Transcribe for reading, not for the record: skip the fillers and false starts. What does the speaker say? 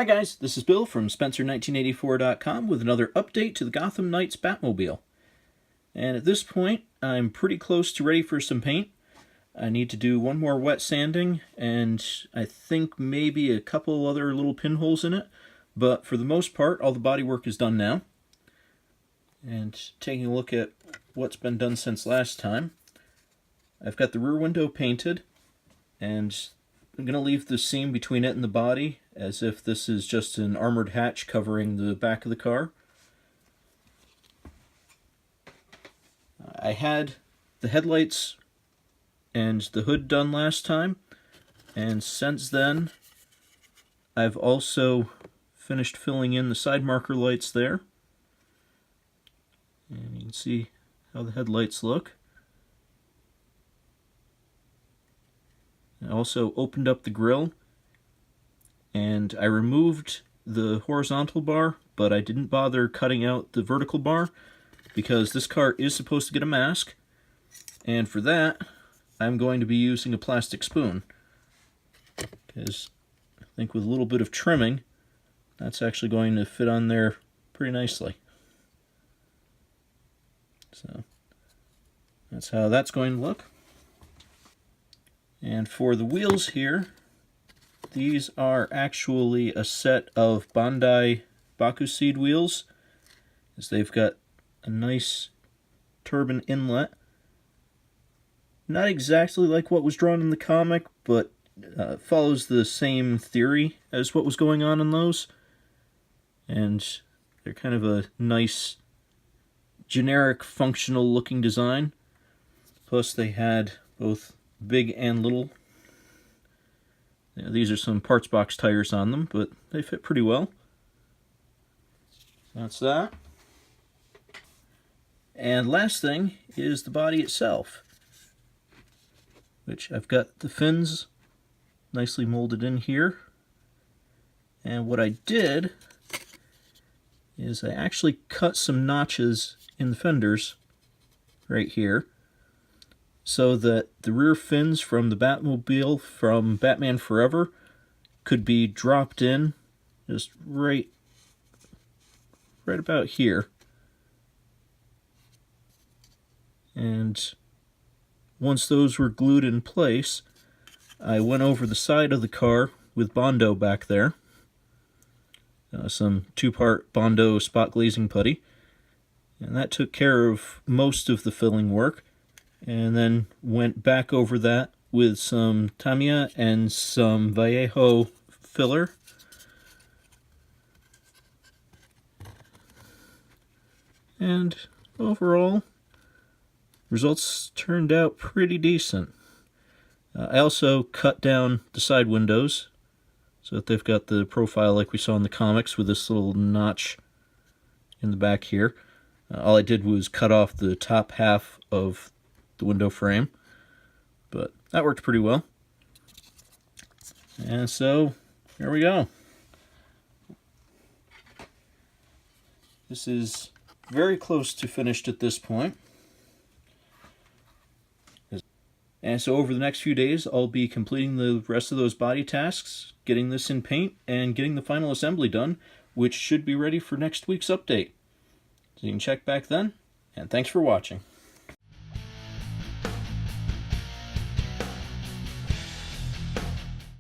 Hi guys, this is Bill from Spencer1984.com with another update to the Gotham Knights Batmobile. And at this point, I'm pretty close to ready for some paint. I need to do one more wet sanding, and I think maybe a couple other little pinholes in it. But for the most part, all the bodywork is done now. And taking a look at what's been done since last time, I've got the rear window painted, and I'm going to leave the seam between it and the body as if this is just an armored hatch covering the back of the car. I had the headlights and the hood done last time, and since then I've also finished filling in the side marker lights there. And you can see how the headlights look. I also opened up the grille, and I removed the horizontal bar, but I didn't bother cutting out the vertical bar because this car is supposed to get a mask, and for that I'm going to be using a plastic spoon, because I think with a little bit of trimming that's actually going to fit on there pretty nicely. So that's how that's going to look. And for the wheels here, these are actually a set of Bondi Bakuseed wheels, as they've got a nice turbine inlet. Not exactly like what was drawn in the comic, but follows the same theory as what was going on in those. And they're kind of a nice, generic, functional looking design. Plus they had both big and little. These are some parts box tires on them, but they fit pretty well. That's that. And last thing is the body itself, which I've got the fins nicely molded in here. And what I did is I actually cut some notches in the fenders right here, so that the rear fins from the Batmobile from Batman Forever could be dropped in just right about here. And once those were glued in place, I went over the side of the car with Bondo back there. Some 2-part Bondo spot glazing putty. And that took care of most of the filling work. And then went back over that with some Tamiya and some Vallejo filler. And overall, results turned out pretty decent. I also cut down the side windows so that they've got the profile like we saw in the comics with this little notch in the back here. All I did was cut off the top half of the window frame, but that worked pretty well. And so there we go. This is very close to finished at this point. And so over the next few days I'll be completing the rest of those body tasks, getting this in paint, and getting the final assembly done, which should be ready for next week's update. So you can check back then, and thanks for watching.